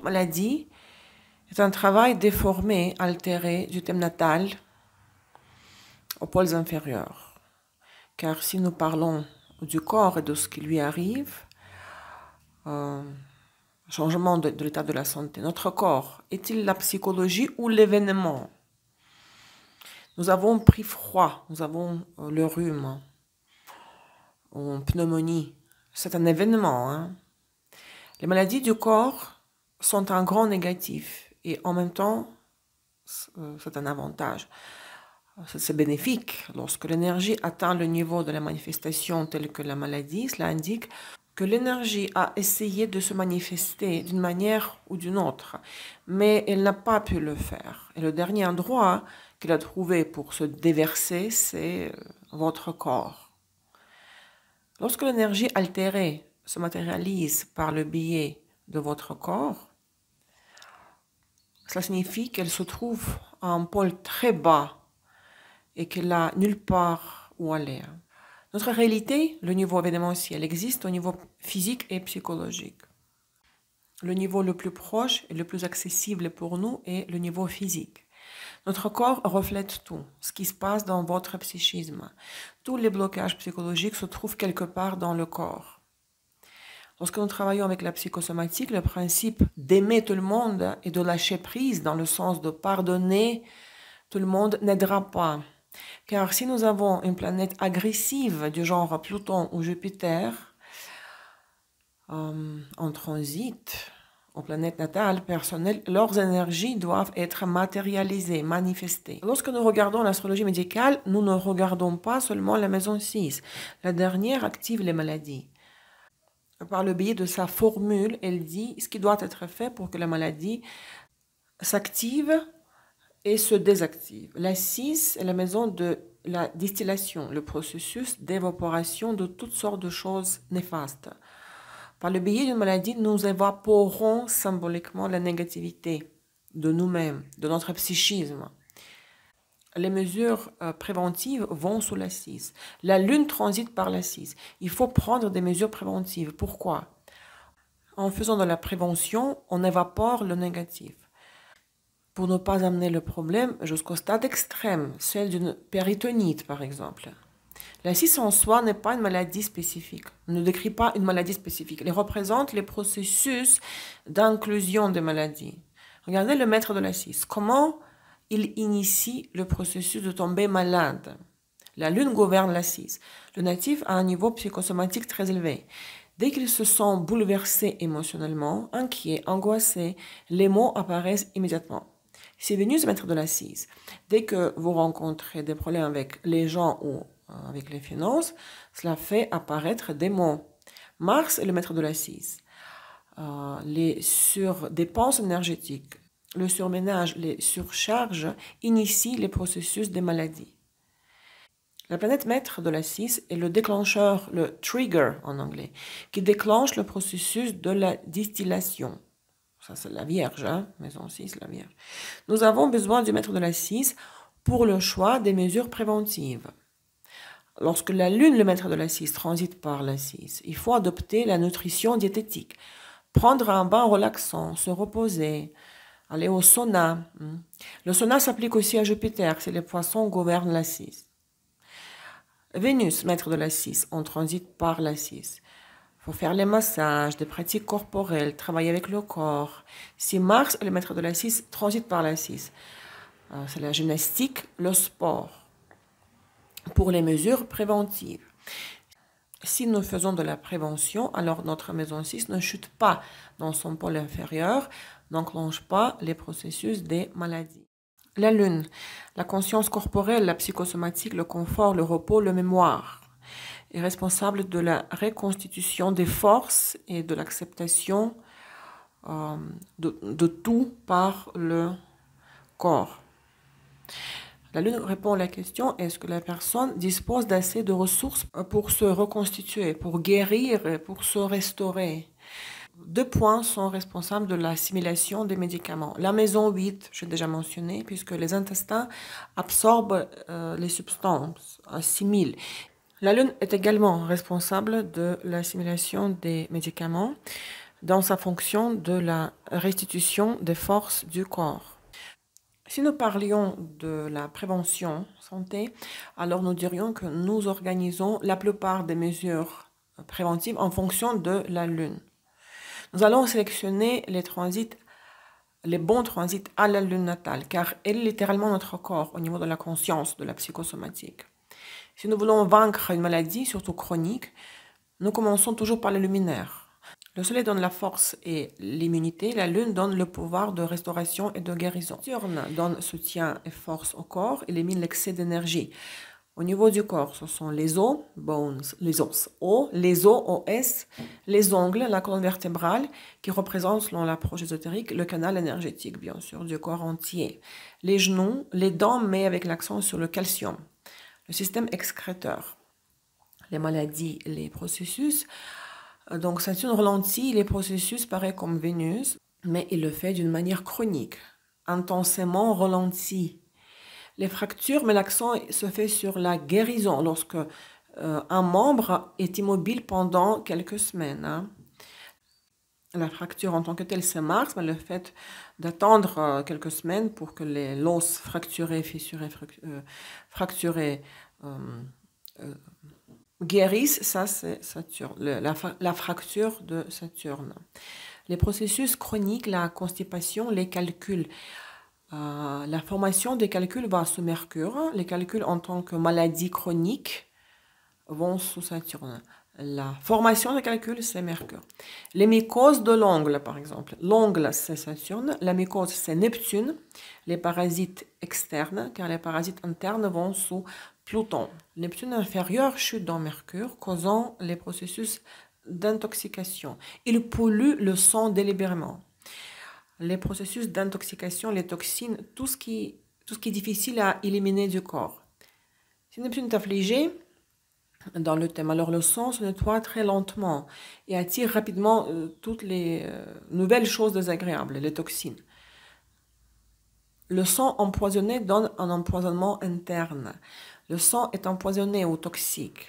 toute maladie est un travail déformé, altéré du thème natal aux pôles inférieurs. Car si nous parlons du corps et de ce qui lui arrive, changement de l'état de la santé, notre corps est-il la psychologie ou l'événement? Nous avons pris froid, nous avons le rhume, ou pneumonie. C'est un événement. Hein? Les maladies du corps sont un grand négatif et en même temps, c'est un avantage. C'est bénéfique. Lorsque l'énergie atteint le niveau de la manifestation telle que la maladie, cela indique que l'énergie a essayé de se manifester d'une manière ou d'une autre, mais elle n'a pas pu le faire. Et le dernier endroit qu'elle a trouvé pour se déverser, c'est votre corps. Lorsque l'énergie altérée se matérialise par le biais de votre corps, cela signifie qu'elle se trouve à un pôle très bas et qu'elle n'a nulle part où aller. Notre réalité, le niveau événementiel, existe au niveau physique et psychologique. Le niveau le plus proche et le plus accessible pour nous est le niveau physique. Notre corps reflète tout, ce qui se passe dans votre psychisme. Tous les blocages psychologiques se trouvent quelque part dans le corps. Lorsque nous travaillons avec la psychosomatique, le principe d'aimer tout le monde et de lâcher prise dans le sens de pardonner tout le monde n'aidera pas. Car si nous avons une planète agressive du genre Pluton ou Jupiter en transit aux planètes natales personnelles, leurs énergies doivent être matérialisées, manifestées. Lorsque nous regardons l'astrologie médicale, nous ne regardons pas seulement la maison 6. La dernière active les maladies. Par le biais de sa formule, elle dit ce qui doit être fait pour que la maladie s'active et se désactive. La 6 est la maison de la distillation, le processus d'évaporation de toutes sortes de choses néfastes. Par le biais d'une maladie, nous évaporons symboliquement la négativité de nous-mêmes, de notre psychisme. Les mesures préventives vont sous la 6. La lune transite par la 6. Il faut prendre des mesures préventives. Pourquoi? En faisant de la prévention, on évapore le négatif. Pour ne pas amener le problème jusqu'au stade extrême, celle d'une péritonite par exemple. La 6 en soi n'est pas une maladie spécifique, ne décrit pas une maladie spécifique. Elle représente les processus d'inclusion des maladies. Regardez le maître de la 6. Comment il initie le processus de tomber malade? La lune gouverne la 6. Le natif a un niveau psychosomatique très élevé. Dès qu'il se sent bouleversé émotionnellement, inquiet, angoissé, les mots apparaissent immédiatement. C'est Vénus, maître de la 6. Dès que vous rencontrez des problèmes avec les gens ou avec les finances, cela fait apparaître des mots. Mars est le maître de la 6. Les surdépenses énergétiques, le surménage, les surcharges initient les processus des maladies. La planète maître de la 6 est le déclencheur, le trigger en anglais, qui déclenche le processus de la distillation. Ça, c'est la Vierge, hein? Maison 6, la Vierge. Nous avons besoin du maître de la 6 pour le choix des mesures préventives. Lorsque la lune, le maître de la 6, transite par la 6, il faut adopter la nutrition diététique. Prendre un bain relaxant, se reposer, aller au sauna. Le sauna s'applique aussi à Jupiter, c'est les poissons gouvernent la 6. Vénus, maître de la 6, on transite par la 6. Il faut faire les massages, des pratiques corporelles, travailler avec le corps. Si Mars, le maître de la 6, transite par la 6, c'est la gymnastique, le sport, pour les mesures préventives. Si nous faisons de la prévention, alors notre maison 6 ne chute pas dans son pôle inférieur, n'enclenche pas les processus des maladies. La lune, la conscience corporelle, la psychosomatique, le confort, le repos, le mémoire, est responsable de la reconstitution des forces et de l'acceptation de tout par le corps. La lune répond à la question, est-ce que la personne dispose d'assez de ressources pour se reconstituer, pour guérir et pour se restaurer? 2 points sont responsables de l'assimilation des médicaments. La maison 8, j'ai déjà mentionné, puisque les intestins absorbent les substances, assimilent. La lune est également responsable de l'assimilation des médicaments. dans sa fonction de la restitution des forces du corps. Si nous parlions de la prévention santé, alors nous dirions que nous organisons la plupart des mesures préventives en fonction de la Lune. Nous allons sélectionner les bons transits à la Lune natale, car elle est littéralement notre corps au niveau de la conscience, de la psychosomatique. Si nous voulons vaincre une maladie, surtout chronique, nous commençons toujours par les luminaires. Le soleil donne la force et l'immunité, la lune donne le pouvoir de restauration et de guérison. Saturne donne soutien et force au corps, élimine l'excès d'énergie. Au niveau du corps, ce sont les os, bones, les os, les os, OS, les ongles, la colonne vertébrale, qui représente, selon l'approche ésotérique, le canal énergétique, bien sûr, du corps entier. Les genoux, les dents, mais avec l'accent sur le calcium. Le système excréteur, les maladies, les processus. Donc Saturne ralentit les processus pareil comme Vénus, mais il le fait d'une manière chronique, intensément ralenti. Les fractures, mais l'accent se fait sur la guérison lorsque un membre est immobile pendant quelques semaines. Hein. La fracture en tant que telle, c'est Mars, mais le fait d'attendre quelques semaines pour que l'os fracturé, fissuré, fracturé guérissent, ça c'est Saturne, la fracture de Saturne. Les processus chroniques, la constipation, les calculs. La formation des calculs va sous Mercure. Les calculs en tant que maladie chronique vont sous Saturne. La formation des calculs, c'est Mercure. Les mycoses de l'ongle, par exemple. L'ongle, c'est Saturne. La mycose, c'est Neptune. Les parasites externes, car les parasites internes vont sous Pluton. Neptune inférieur chute dans Mercure, causant les processus d'intoxication. Il pollue le sang délibérément. Les processus d'intoxication, les toxines, tout ce qui est difficile à éliminer du corps. Si Neptune est affligé dans le thème, alors le sang se nettoie très lentement et attire rapidement toutes les nouvelles choses désagréables, les toxines. Le sang empoisonné donne un empoisonnement interne. Le sang est empoisonné ou toxique.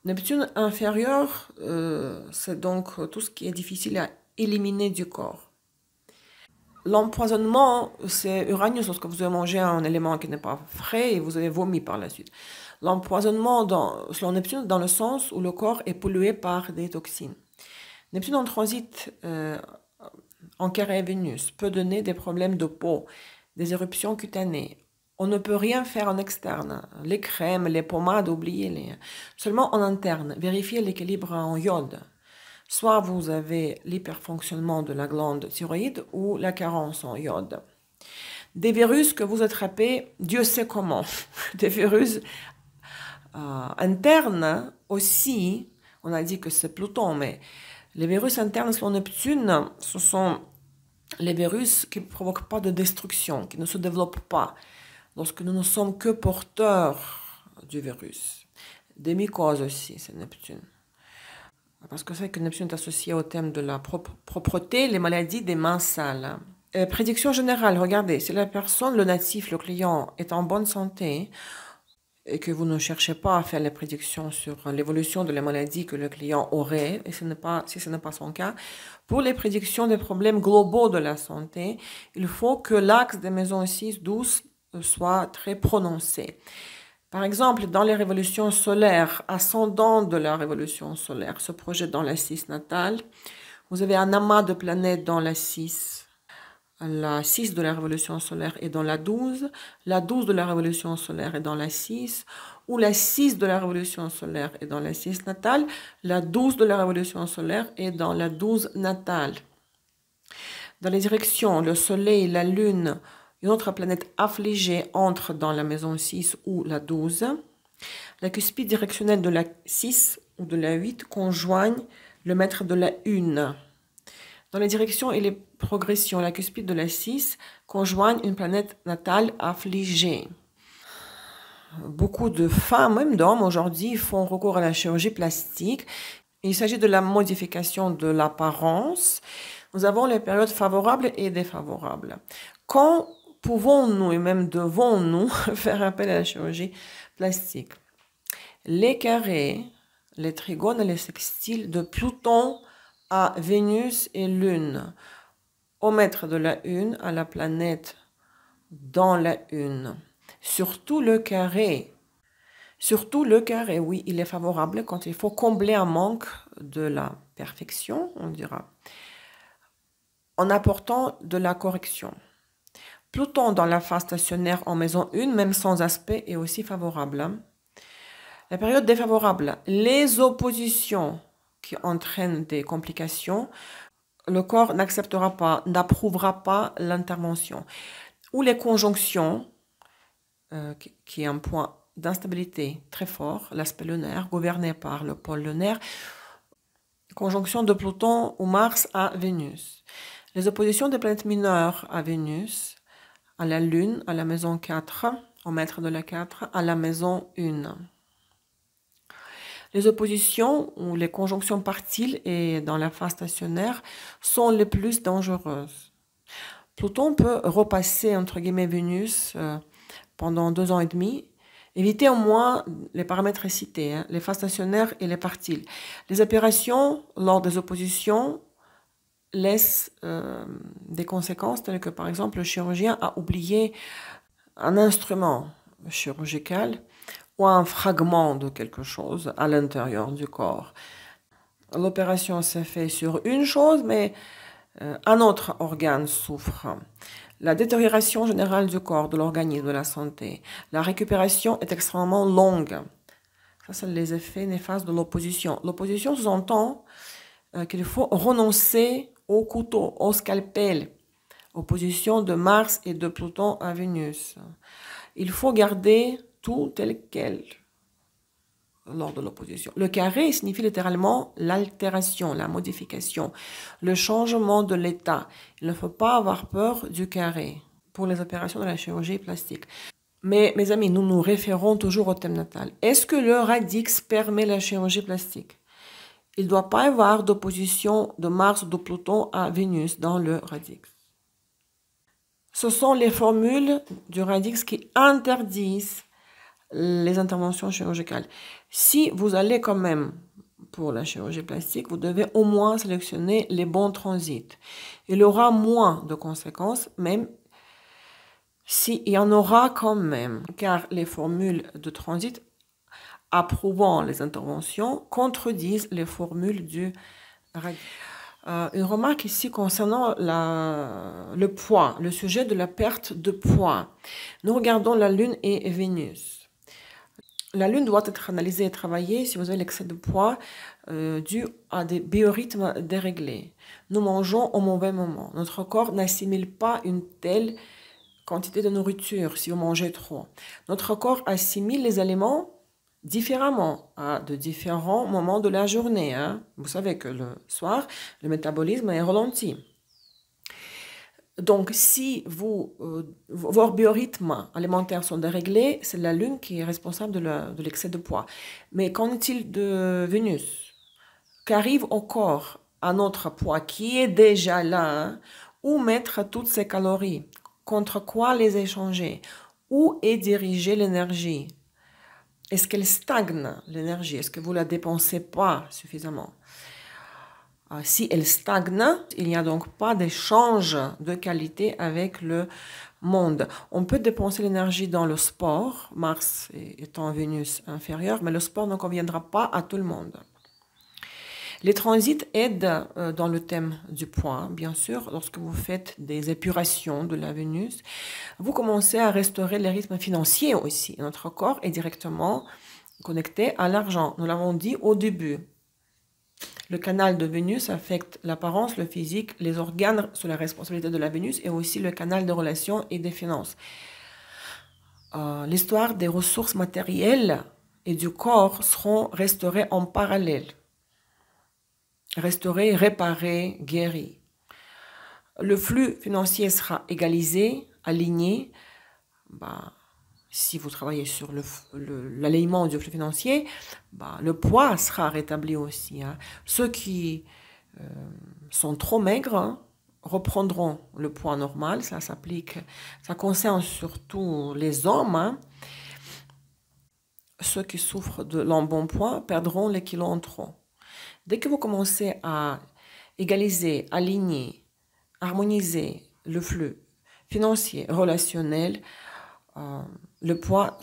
Neptune inférieur, c'est donc tout ce qui est difficile à éliminer du corps. L'empoisonnement, c'est Uranus lorsque vous avez mangé un élément qui n'est pas frais et vous avez vomi par la suite. L'empoisonnement, selon Neptune, dans le sens où le corps est pollué par des toxines. Neptune en transit en carré Vénus peut donner des problèmes de peau, des éruptions cutanées. On ne peut rien faire en externe. Les crèmes, les pommades, oubliez-les. Seulement en interne, vérifiez l'équilibre en iode. Soit vous avez l'hyperfonctionnement de la glande thyroïde ou la carence en iode. Des virus que vous attrapez, Dieu sait comment. Des virus internes aussi, on a dit que c'est Pluton, mais les virus internes selon Neptune, ce sont les virus qui ne provoquent pas de destruction, qui ne se développent pas, lorsque nous ne sommes que porteurs du virus. Des mycoses aussi, c'est Neptune. Parce que c'est que Neptune est associé au thème de la propreté, les maladies des mains sales. Prédiction générale, regardez, si la personne, le natif, le client est en bonne santé et que vous ne cherchez pas à faire les prédictions sur l'évolution de la maladie que le client aurait, et si ce n'est pas son cas, pour les prédictions des problèmes globaux de la santé, il faut que l'axe des maisons 6-12 soit très prononcé. Par exemple, dans les révolutions solaires, ascendant de la révolution solaire, se projette dans la 6 natale, vous avez un amas de planètes dans la 6. La 6 de la révolution solaire est dans la 12 de la révolution solaire est dans la 6, ou la 6 de la révolution solaire est dans la 6 natale, la 12 de la révolution solaire est dans la 12 natale. Dans les directions, le soleil, la lune, une autre planète affligée entre dans la maison 6 ou la 12. La cuspide directionnelle de la 6 ou de la 8 conjoignent le maître de la 1. Dans les directions et les progressions, la cuspide de la 6 conjoignent une planète natale affligée. Beaucoup de femmes, même d'hommes aujourd'hui, font recours à la chirurgie plastique. Il s'agit de la modification de l'apparence. Nous avons les périodes favorables et défavorables. Quand pouvons-nous et même devons-nous faire appel à la chirurgie plastique? Les carrés, les trigones et les sextiles de Pluton à Vénus et Lune, au mètre de la Une, à la planète dans la Une. Surtout le carré. Surtout le carré, oui, il est favorable quand il faut combler un manque de la perfection, on dira, en apportant de la correction. Pluton dans la phase stationnaire en maison 1, même sans aspect, est aussi favorable. La période défavorable, les oppositions qui entraînent des complications, le corps n'acceptera pas, n'approuvera pas l'intervention. Ou les conjonctions, qui est un point d'instabilité très fort, l'aspect lunaire, gouverné par le pôle lunaire, conjonction de Pluton ou Mars à Vénus. Les oppositions des planètes mineures à Vénus, à la Lune, à la maison 4, au mètre de la 4, à la maison 1. Les oppositions ou les conjonctions partiles et dans la phase stationnaire sont les plus dangereuses. Pluton peut repasser, entre guillemets, Vénus pendant 2 ans et demi. Évitez au moins les paramètres cités, les phases stationnaires et les partiles. Les opérations lors des oppositions laissent des conséquences telles que, par exemple, le chirurgien a oublié un instrument chirurgical ou un fragment de quelque chose à l'intérieur du corps. L'opération s'est faite sur une chose, mais un autre organe souffre. La détérioration générale du corps, de l'organisme, de la santé. La récupération est extrêmement longue. Ça, c'est les effets néfastes de l'opposition. L'opposition sous-entend qu'il faut renoncer au couteau, au scalpel. Opposition de Mars et de Pluton à Vénus. Il faut garder tout tel quel lors de l'opposition. Le carré signifie littéralement l'altération, la modification, le changement de l'état. Il ne faut pas avoir peur du carré pour les opérations de la chirurgie plastique. Mais mes amis, nous nous référons toujours au thème natal. Est-ce que le radix permet la chirurgie plastique? Il ne doit pas y avoir d'opposition de Mars ou de Pluton à Vénus dans le radix. Ce sont les formules du radix qui interdisent les interventions chirurgicales. Si vous allez quand même pour la chirurgie plastique, vous devez au moins sélectionner les bons transits. Il y aura moins de conséquences, même s'il y en aura quand même, car les formules de transit approuvant les interventions contredisent les formules du radix. Une remarque ici concernant le poids, le sujet de la perte de poids. Nous regardons la Lune et Vénus. La Lune doit être analysée et travaillée si vous avez l'excès de poids dû à des biorhythmes déréglés. Nous mangeons au mauvais moment. Notre corps n'assimile pas une telle quantité de nourriture si vous mangez trop. Notre corps assimile les aliments différemment à de différents moments de la journée. Vous savez que le soir, le métabolisme est ralenti. Donc, si vos biorhythmes alimentaires sont déréglés, c'est la Lune qui est responsable de l'excès de poids. Mais qu'en est-il de Vénus? Qu'arrive au corps un autre poids qui est déjà là? Où mettre toutes ces calories? Contre quoi les échanger? Où est dirigée l'énergie? Est-ce qu'elle stagne, l'énergie? Est-ce que vous ne la dépensez pas suffisamment? Si elle stagne, il n'y a donc pas d'échange de qualité avec le monde. On peut dépenser l'énergie dans le sport, Mars étant Vénus inférieure, mais le sport ne conviendra pas à tout le monde. Les transits aident dans le thème du poids, bien sûr. Lorsque vous faites des épurations de la Vénus, vous commencez à restaurer les rythmes financiers aussi. Notre corps est directement connecté à l'argent. Nous l'avons dit au début. Le canal de Vénus affecte l'apparence, le physique, les organes sous la responsabilité de la Vénus et aussi le canal des relations et des finances. L'histoire des ressources matérielles et du corps seront restaurées en parallèle. Restaurées, réparées, guéries. Le flux financier sera égalisé, aligné. Si vous travaillez sur l'alignement du flux financier, le poids sera rétabli aussi. Ceux qui sont trop maigres reprendront le poids normal. Ça s'applique, ça concerne surtout les hommes. Ceux qui souffrent de l'embonpoint perdront les kilos en trop. Dès que vous commencez à égaliser, aligner, harmoniser le flux financier, relationnel, le poids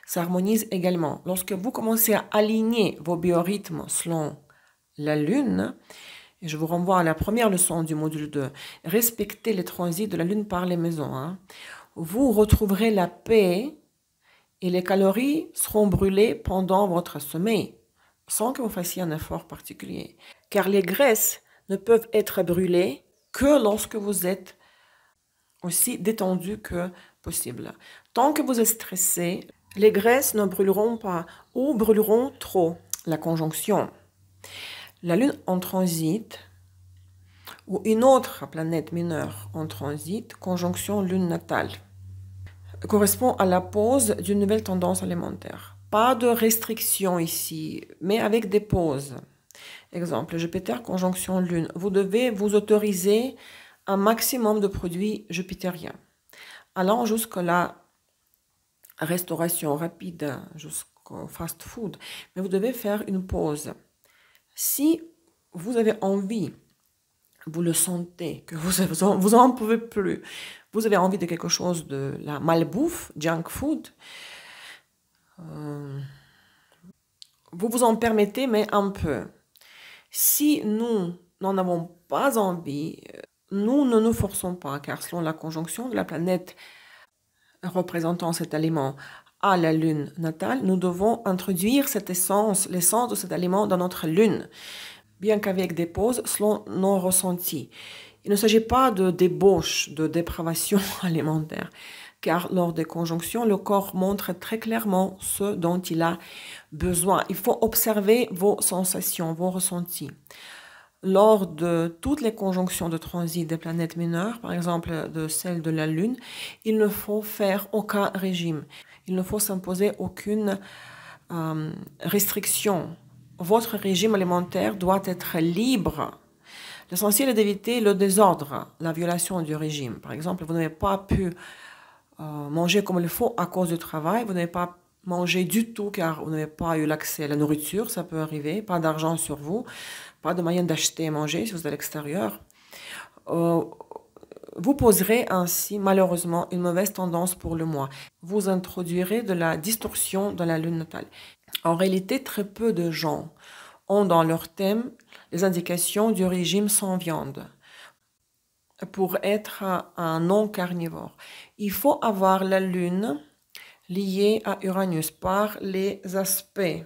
s'harmonise également. Lorsque vous commencez à aligner vos biorhythmes selon la Lune, et je vous renvoie à la première leçon du module 2, respectez les transits de la Lune par les maisons, hein, vous retrouverez la paix et les calories seront brûlées pendant votre sommeil, sans que vous fassiez un effort particulier. Car les graisses ne peuvent être brûlées que lorsque vous êtes aussi détendu que possible. Tant que vous êtes stressé, les graisses ne brûleront pas ou brûleront trop. La conjonction. La Lune en transit ou une autre planète mineure en transit, conjonction Lune natale, correspond à la pause d'une nouvelle tendance alimentaire. Pas de restriction ici, mais avec des pauses. Exemple, Jupiter conjonction Lune. Vous devez vous autoriser un maximum de produits jupitériens, allant jusqu'à la restauration rapide, jusqu'au fast-food. Mais vous devez faire une pause. Si vous avez envie, vous le sentez, que vous en pouvez plus, vous avez envie de quelque chose de la malbouffe, junk food, vous vous en permettez, mais un peu. Si nous n'en avons pas envie, nous ne nous forçons pas, car selon la conjonction de la planète représentant cet aliment à la lune natale, nous devons introduire cette essence, l'essence de cet aliment dans notre lune, bien qu'avec des pauses selon nos ressentis. Il ne s'agit pas de débauche, de dépravation alimentaire, car lors des conjonctions, le corps montre très clairement ce dont il a besoin. Il faut observer vos sensations, vos ressentis. Lors de toutes les conjonctions de transit des planètes mineures, par exemple de celle de la Lune, il ne faut faire aucun régime. Il ne faut s'imposer aucune restriction. Votre régime alimentaire doit être libre. L'essentiel est d'éviter le désordre, la violation du régime. Par exemple, vous n'avez pas pu manger comme il faut à cause du travail, vous n'avez pas mangé du tout car vous n'avez pas eu l'accès à la nourriture, ça peut arriver, pas d'argent sur vous, pas de moyen d'acheter et manger si vous êtes à l'extérieur. Vous poserez ainsi malheureusement une mauvaise tendance pour le mois. Vous introduirez de la distorsion dans la lune natale. En réalité, très peu de gens ont dans leur thème les indications du régime sans viande pour être un non-carnivore. Il faut avoir la lune liée à Uranus par les aspects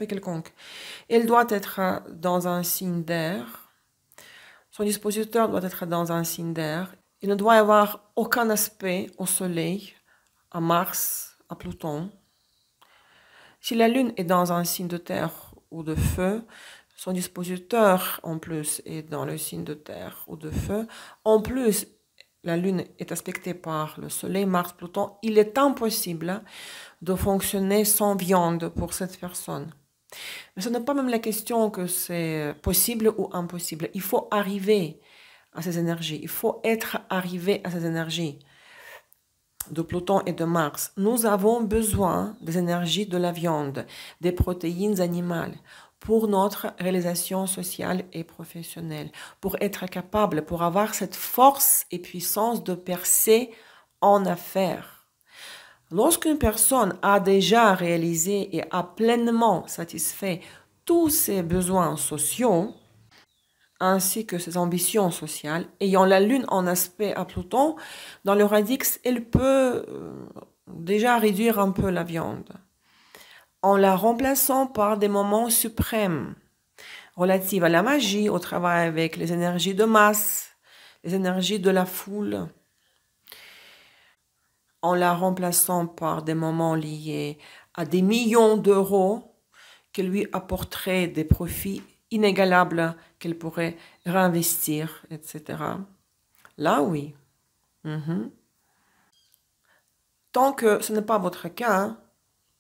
quelconques. Elle doit être dans un signe d'air. Son dispositeur doit être dans un signe d'air. Il ne doit y avoir aucun aspect au Soleil, à Mars, à Pluton. Si la Lune est dans un signe de terre ou de feu, son dispositeur en plus est dans le signe de terre ou de feu. En plus, la Lune est aspectée par le Soleil, Mars, Pluton. Il est impossible de fonctionner sans viande pour cette personne. Mais ce n'est pas même la question que c'est possible ou impossible. Il faut arriver à ces énergies. Il faut être arrivé à ces énergies de Pluton et de Mars. Nous avons besoin des énergies de la viande, des protéines animales pour notre réalisation sociale et professionnelle, pour être capable, pour avoir cette force et puissance de percer en affaires. Lorsqu'une personne a déjà réalisé et a pleinement satisfait tous ses besoins sociaux, ainsi que ses ambitions sociales, ayant la Lune en aspect à Pluton, dans le radix, elle peut déjà réduire un peu la viande, en la remplaçant par des moments suprêmes, relatifs à la magie, au travail avec les énergies de masse, les énergies de la foule, en la remplaçant par des moments liés à des millions d'euros qui lui apporteraient des profits inégalables qu'elle pourrait réinvestir, etc. Là, oui. Tant que ce n'est pas votre cas,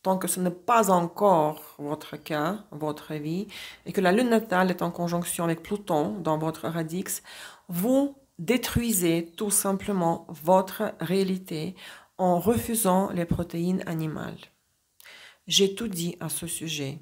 tant que ce n'est pas encore votre cas, votre vie, et que la lune natale est en conjonction avec Pluton dans votre radix, vous détruisez tout simplement votre réalité en refusant les protéines animales. J'ai tout dit à ce sujet.